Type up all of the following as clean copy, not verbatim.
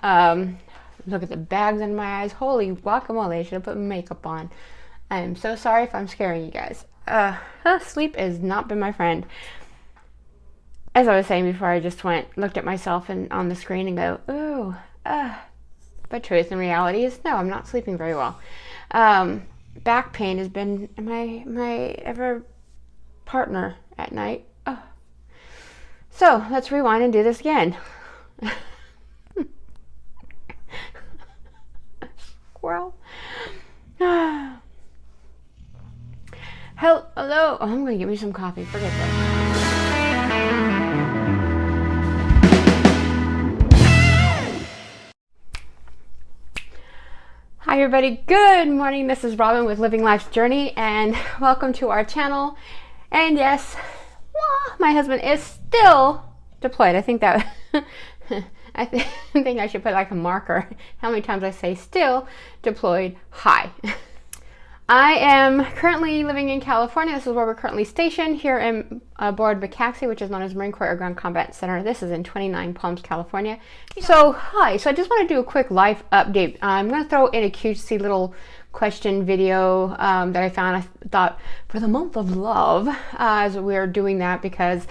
Look at the bags in my eyes. Holy guacamole, I should have put makeup on. I'm so sorry if I'm scaring you guys. Sleep has not been my friend. As I was saying before, I just looked at myself on the screen and go, ooh, but truth and reality is, no, I'm not sleeping very well. Back pain has been my ever partner at night. Oh. So let's rewind and do this again. Squirrel. Hello. Oh, I'm gonna get me some coffee. Forget that. Hi everybody, good morning. This is Robin with Living Life's Journey and welcome to our channel. And yes, my husband is still deployed. I think that I think I should put like a marker how many times I say still deployed. Hi. I am currently living in California. This is where we're currently stationed here in aboard McCaxey, which is known as Marine Corps Air Ground Combat Center. This is in 29 Palms, California. So, hi. So I just want to do a quick life update. I'm going to throw in a cutesy little question video that I found. I thought for the month of love, as we're doing that, because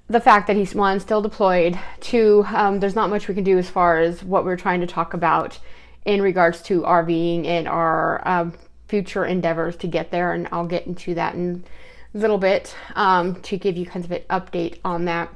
the fact that he's, one, still deployed, two, there's not much we can do as far as what we're trying to talk about in regards to RVing and our future endeavors to get there, and I'll get into that in a little bit to give you kind of an update on that.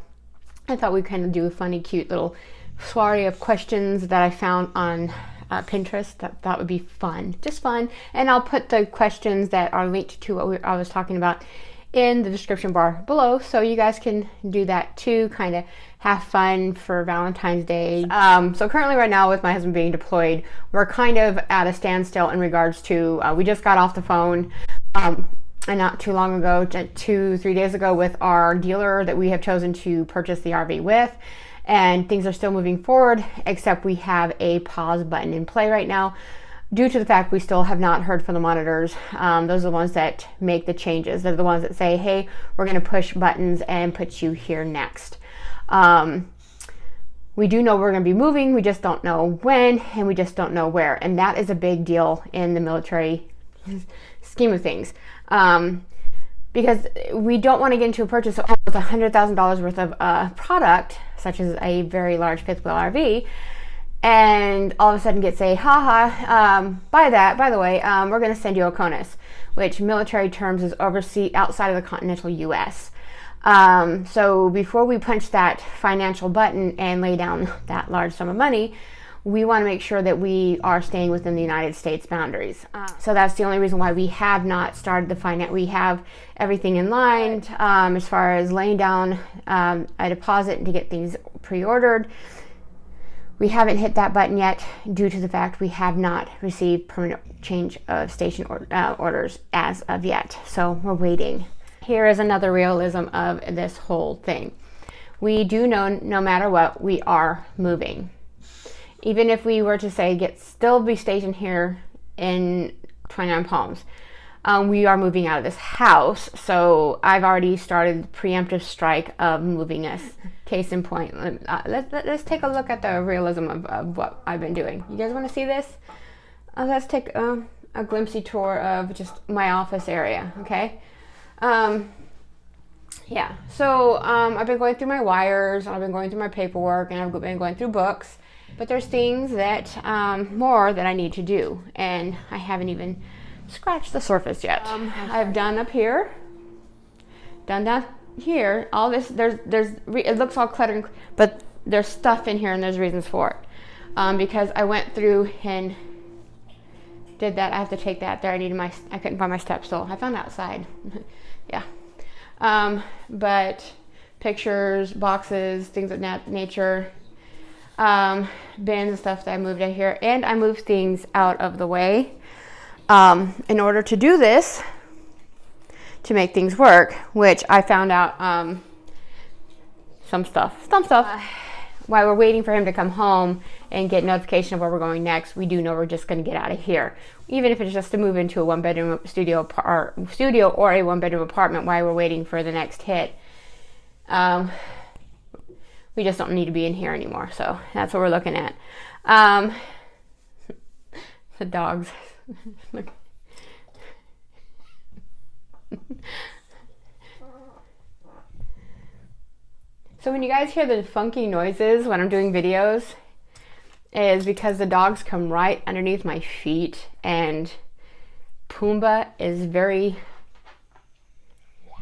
I thought we'd kind of do a funny, cute little soiree of questions that I found on Pinterest. That would be fun, just fun. And I'll put the questions that are linked to what I was talking about in the description bar below, so you guys can do that too, kind of have fun for Valentine's Day. So currently right now, with my husband being deployed, we're kind of at a standstill in regards to, we just got off the phone and not too long ago, 2-3 days ago, with our dealer that we have chosen to purchase the RV with, and things are still moving forward, except we have a pause button in play right now due to the fact we still have not heard from the monitors. Those are the ones that make the changes. They're the ones that say, hey, we're going to push buttons and put you here next. We do know we're going to be moving, we just don't know when, and we just don't know where, and that is a big deal in the military scheme of things, because we don't want to get into a purchase of almost $100,000 worth of product, such as a very large fifth wheel RV, and all of a sudden get say, by the way, we're going to send you a CONUS, which military terms is overseas outside of the continental US. So before we punch that financial button and lay down that large sum of money, we want to make sure that we are staying within the United States boundaries. So that's the only reason why we have not started the finance. We have everything in line as far as laying down a deposit to get things pre-ordered. We haven't hit that button yet due to the fact we have not received permanent change of station orders as of yet. So we're waiting. Here is another realism of this whole thing. We do know no matter what, we are moving. Even if we were to say still be stationed here in 29 Palms, we are moving out of this house. So I've already started the preemptive strike of moving us. Case in point, let's take a look at the realism of what I've been doing. You guys want to see this? Let's take a glimpsey tour of just my office area, okay? Yeah, so I've been going through my wires, and I've been going through my paperwork, and I've been going through books, but there's things that more that I need to do, and I haven't even scratched the surface yet. I've done up here, done down here, all this, it looks all cluttered, but there's stuff in here and there's reasons for it. Because I went through and did that. I have to take that there. I couldn't find my step stool. I found it outside. Yeah. But pictures, boxes, things of that nature, bins and stuff that I moved out here, and I moved things out of the way. In order to do this, to make things work, which I found out some stuff. While we're waiting for him to come home and get notification of where we're going next, we do know we're just going to get out of here. Even if it's just to move into a one-bedroom studio or a one-bedroom apartment while we're waiting for the next hit. We just don't need to be in here anymore. So that's what we're looking at. Um, the dogs. Look. So when you guys hear the funky noises when I'm doing videos, is because the dogs come right underneath my feet, and Pumbaa is very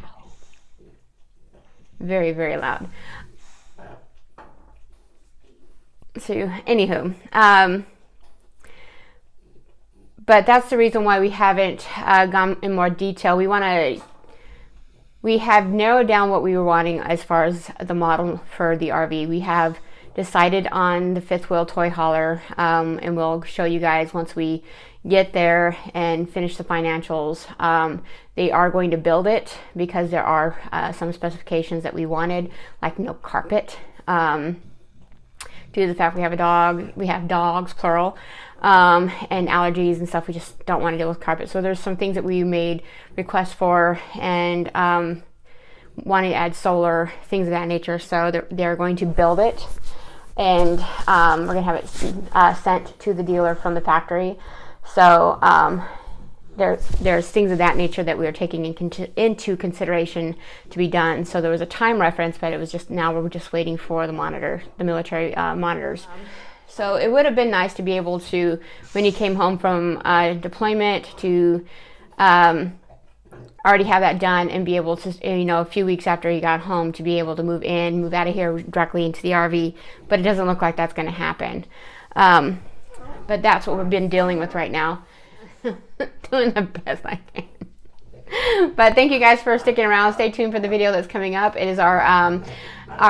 loud. Very, very loud. So, anywho, but that's the reason why we haven't gone in more detail. We have narrowed down what we were wanting as far as the model for the RV. We have decided on the fifth wheel toy hauler, and we'll show you guys once we get there and finish the financials. They are going to build it because there are some specifications that we wanted, like no carpet. Due to the fact we have a dog, we have dogs, plural, and allergies and stuff, we just don't want to deal with carpet. So there's some things that we made requests for, and wanting to add solar, things of that nature. So they're going to build it, and we're going to have it sent to the dealer from the factory. So there's things of that nature that we are taking into consideration to be done. So there was a time reference, but it was just, now we're just waiting for the military monitors. So it would have been nice to be able to, when you came home from deployment, to already have that done and be able to, a few weeks after you got home, to be able to move out of here directly into the RV. But it doesn't look like that's going to happen. But that's what we've been dealing with right now. Doing the best I can. But thank you guys for sticking around. Stay tuned for the video that's coming up. It is our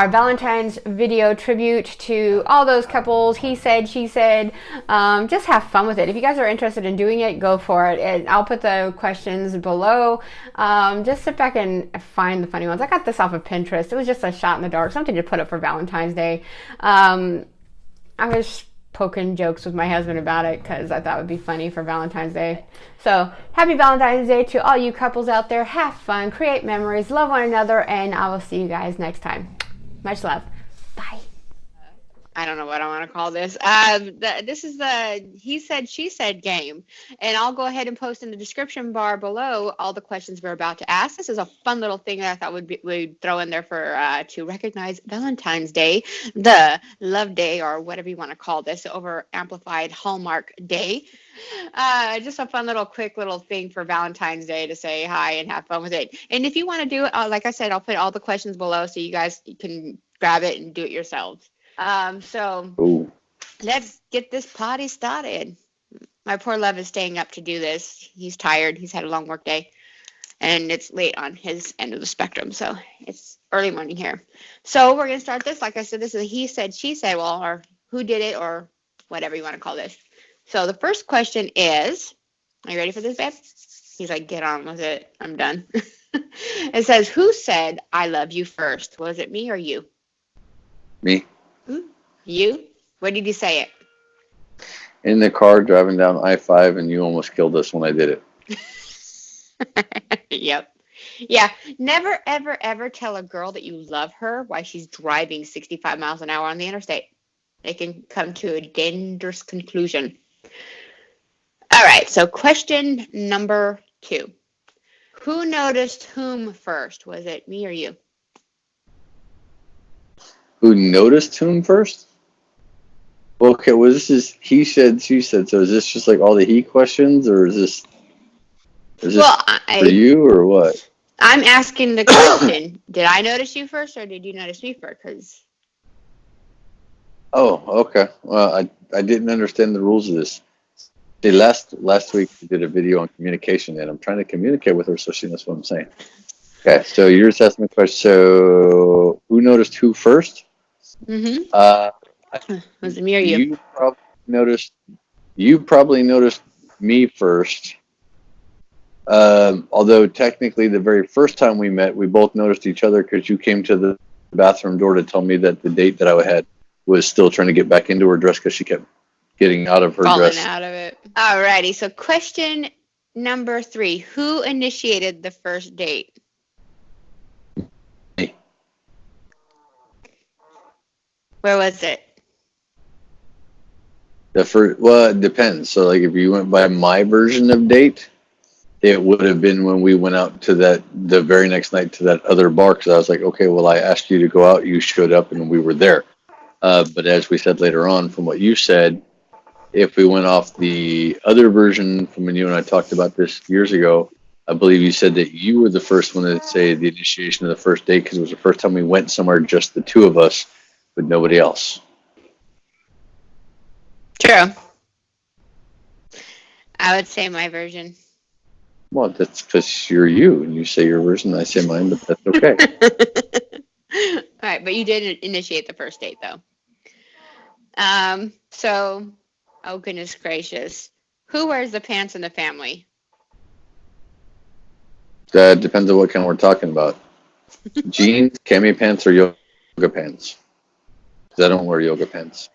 Valentine's video tribute to all those couples. He said, she said. Just have fun with it. If you guys are interested in doing it, go for it. And I'll put the questions below. Just sit back and find the funny ones. I got this off of Pinterest. It was just a shot in the dark, something to put up for Valentine's Day. I was poking jokes with my husband about it because I thought it would be funny for Valentine's Day. So happy Valentine's Day to all you couples out there. Have fun, create memories, love one another, and I will see you guys next time. Much love. Bye. I don't know what I want to call this. This is the he said, she said game. And I'll go ahead and post in the description bar below all the questions we're about to ask. This is a fun little thing that I thought we'd throw in there for to recognize Valentine's Day, the love day, or whatever you want to call this, over amplified Hallmark Day. Just a fun little quick little thing for Valentine's Day to say hi and have fun with it. And if you want to do it, like I said, I'll put all the questions below so you guys can grab it and do it yourselves. So Ooh. Let's get this party started. My poor love is staying up to do this. He's tired. He's had a long work day, and it's late on his end of the spectrum. So it's early morning here. So we're going to start this. Like I said, this is a he said, she said, well, or who did it, or whatever you want to call this. So the first question is, are you ready for this, babe? He's like, get on with it. I'm done. It says, who said, I love you first? Was it me or you? Me. You? Where did you say it? In the car driving down I-5, and you almost killed us when I did it. Yep. Yeah. Never, ever, ever tell a girl that you love her while she's driving 65 miles an hour on the interstate. They can come to a dangerous conclusion. All right. So question number 2. Who noticed whom first? Was it me or you? Who noticed whom first? Okay, well, this is he said, she said. So is this just like all the he questions, or is this for you, or what? I'm asking the question. Did I notice you first, or did you notice me first? Oh, okay. Well, I didn't understand the rules of this. See, last week we did a video on communication, and I'm trying to communicate with her so she knows what I'm saying. Okay, so your assessment question. So who noticed who first? Mm-hmm. Was it me or you? You probably noticed me first. Although technically the very first time we met, we both noticed each other because you came to the bathroom door to tell me that the date that I had was still trying to get back into her dress because she kept getting out of her dress. Falling out of it. Alrighty, so question number 3. Who initiated the first date? Me. Where was it? Well, it depends. So, like, if you went by my version of date, it would have been when we went out to the very next night to that other bar. Because I was like, okay, well, I asked you to go out, you showed up, and we were there. But as we said later on, from what you said, if we went off the other version from when you and I talked about this years ago, I believe you said that you were the first one to say the initiation of the first date because it was the first time we went somewhere, just the two of us, with nobody else. True. I would say my version. Well, that's because you're you, and you say your version, I say mine, but that's okay. All right, but you did initiate the first date, though. So, oh goodness gracious, who wears the pants in the family? That depends on what kind we're talking about. Jeans, cami pants, or yoga pants. Because I don't wear yoga pants.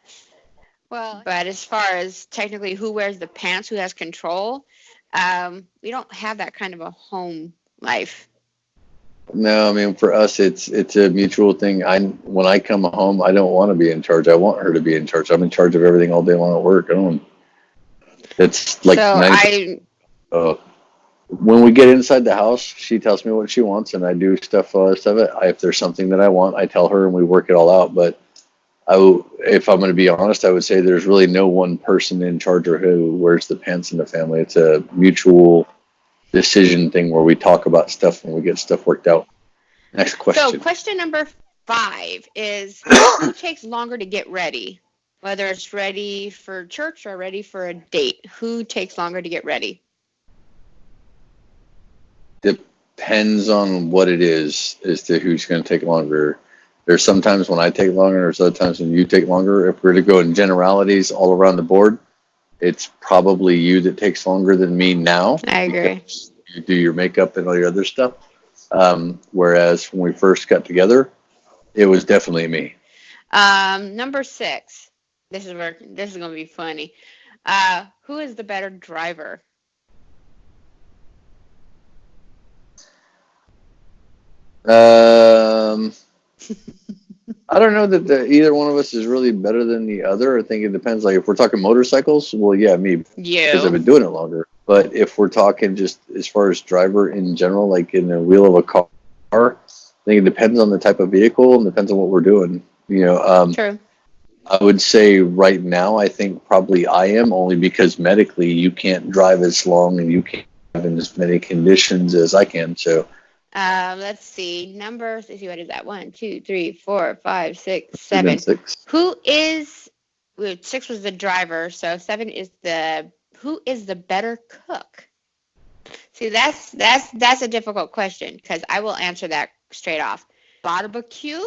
Well, but as far as technically who wears the pants, who has control, we don't have that kind of a home life. No, I mean for us, it's a mutual thing. When I come home, I don't want to be in charge. I want her to be in charge. I'm in charge of everything all day long at work. I don't. It's like So 90. When we get inside the house, she tells me what she wants, and I do stuff. If there's something that I want, I tell her, and we work it all out. But if I'm going to be honest, I would say there's really no one person in charge or who wears the pants in the family. It's a mutual decision thing where we talk about stuff and we get stuff worked out. Next question. So question number 5 is who takes longer to get ready? Whether it's ready for church or ready for a date, who takes longer to get ready? Depends on what it is as to who's going to take longer. There's sometimes when I take longer, there's other times when you take longer. If we're to go in generalities all around the board, it's probably you that takes longer than me now. I agree. You do your makeup and all your other stuff. Whereas when we first got together, it was definitely me. Number 6. This is going to be funny. Who is the better driver? I don't know that either one of us is really better than the other. I think it depends. Like if we're talking motorcycles, well, yeah, me, because I've been doing it longer. But if we're talking just as far as driver in general, like in the wheel of a car, I think it depends on the type of vehicle and depends on what we're doing. True. I would say right now, I think probably I am, only because medically you can't drive as long and you can't have in as many conditions as I can. So. Let's see. Numbers. Let's see, what is that? 1, 2, 3, 4, 5, 6, 7. 6. Who is? 6 was the driver, so 7 is who is the better cook? See, that's a difficult question because I will answer that straight off. Barbecue.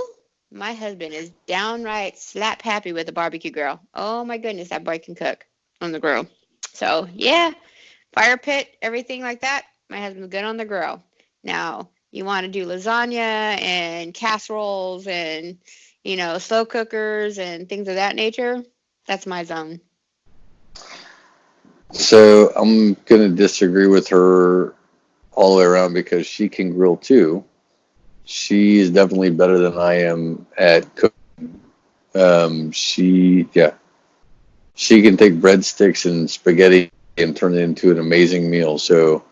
My husband is downright slap happy with a barbecue grill. Oh my goodness, that boy can cook on the grill. So yeah, fire pit, everything like that. My husband's good on the grill. Now, you want to do lasagna and casseroles and, slow cookers and things of that nature, that's my zone. So I'm going to disagree with her all the way around because she can grill too. She's definitely better than I am at cooking. She can take breadsticks and spaghetti and turn it into an amazing meal. So,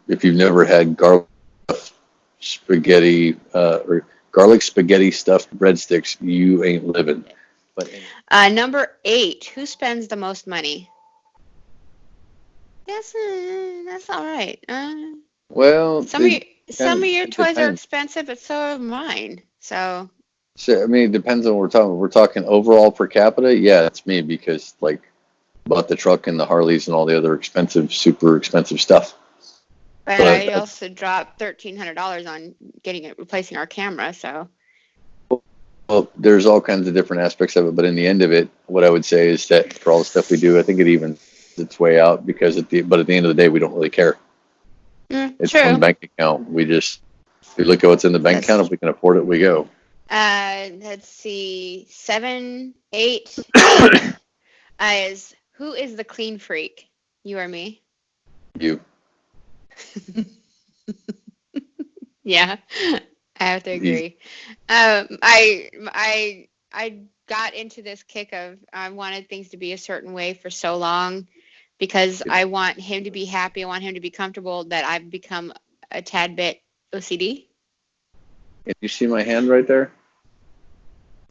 if you've never had garlic spaghetti or garlic spaghetti stuffed breadsticks, you ain't living. But number 8, who spends the most money? That's all right. Well, some of your toys are expensive, but so are mine. So I mean, it depends on what we're talking. We're talking overall per capita. Yeah, it's me because bought the truck and the Harleys and all the other super expensive stuff. But I also dropped $1,300 on replacing our camera. So. Well, there's all kinds of different aspects of it, but in the end of it, what I would say is that for all the stuff we do, I think it evens its way out because at the end of the day, we don't really care. It's true. one bank account. We look at what's in the bank account. If we can afford it, we go. Let's see. 7, 8 is who is the clean freak? You or me? You. Yeah, I have to agree. I got into this kick of I wanted things to be a certain way for so long because I want him to be happy. I want him to be comfortable that I've become a tad bit OCD. Can you see my hand right there?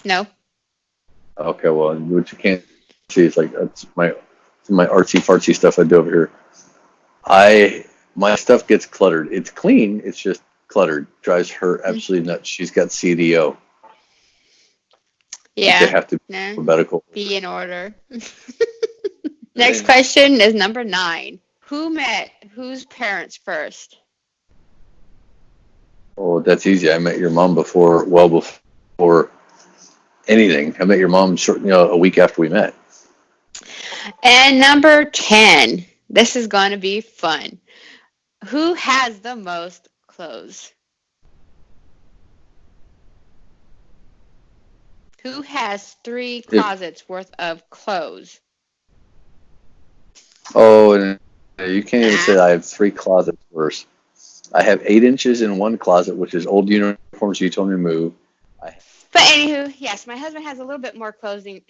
No. Okay, well, what you can't see is like that's my artsy fartsy stuff I do over here. My stuff gets cluttered. It's clean. It's just cluttered. Drives her absolutely nuts. She's got CDO. Yeah. They have to be alphabetical. Be in order. Next question is number 9. Who met whose parents first? Oh, that's easy. I met your mom well before anything. I met your mom a week after we met. And number 10. This is going to be fun. Who has the most clothes? Who has 3 closets worth of clothes? Oh, and you can't even say I have 3 closets worth. I have 8 inches in one closet, which is old uniforms you told me to move. But anywho, yes, my husband has a little bit more clothing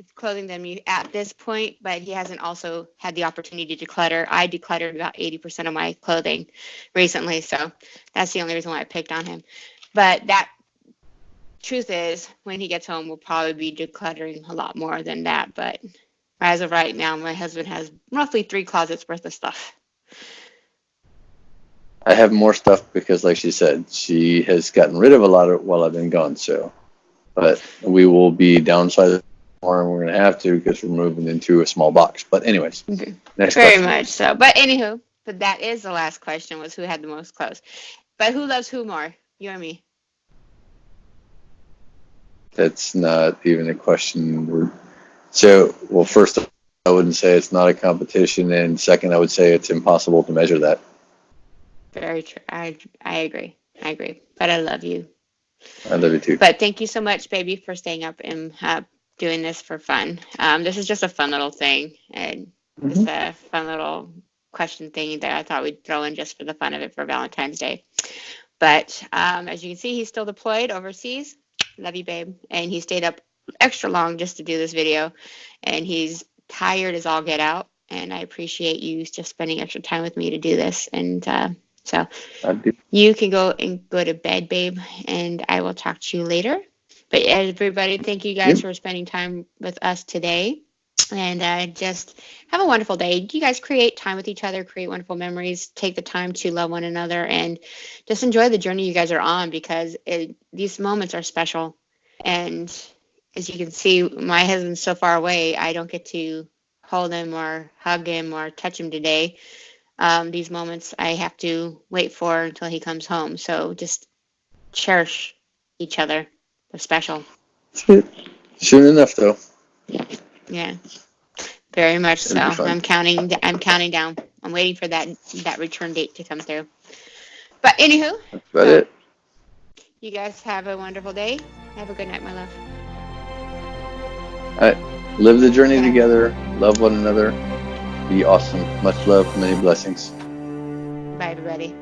than me at this point, but he hasn't also had the opportunity to declutter. I decluttered about 80% of my clothing recently, so that's the only reason why I picked on him. But that truth is, when he gets home, we'll probably be decluttering a lot more than that. But as of right now, my husband has roughly 3 closets worth of stuff. I have more stuff because, like she said, she has gotten rid of a lot of while I've been gone. So, but we will be downsizing more, and we're going to have to because we're moving into a small box. But anyways, next Very question. much so. But anywho, but that is the last question, was who had the most clothes. But who loves who more, you or me? That's not even a question. Well, first, I wouldn't say it's not a competition, and second, I would say it's impossible to measure that. Very true. I agree. But I love you. I love you too. But thank you so much, baby, for staying up and doing this for fun. This is just a fun little thing, and just a fun little question thing that I thought we'd throw in just for the fun of it for Valentine's Day. But as you can see, he's still deployed overseas. Love you, babe. And he stayed up extra long just to do this video, and he's tired as all get out. And I appreciate you just spending extra time with me to do this. And so you can go to bed, babe, and I will talk to you later. But everybody, thank you guys for spending time with us today. And just have a wonderful day. You guys create time with each other, create wonderful memories, take the time to love one another, and just enjoy the journey you guys are on, because these moments are special. And as you can see, my husband's so far away, I don't get to hold him or hug him or touch him today. These moments I have to wait for until he comes home. So just cherish each other. They're special. Soon enough, though. Yeah, very much so. I'm counting down. I'm waiting for that return date to come through. But anywho, that's about it. You guys have a wonderful day. Have a good night, my love. All right, live the journey together. Love one another. Be awesome. Much love. Many blessings. Bye, everybody.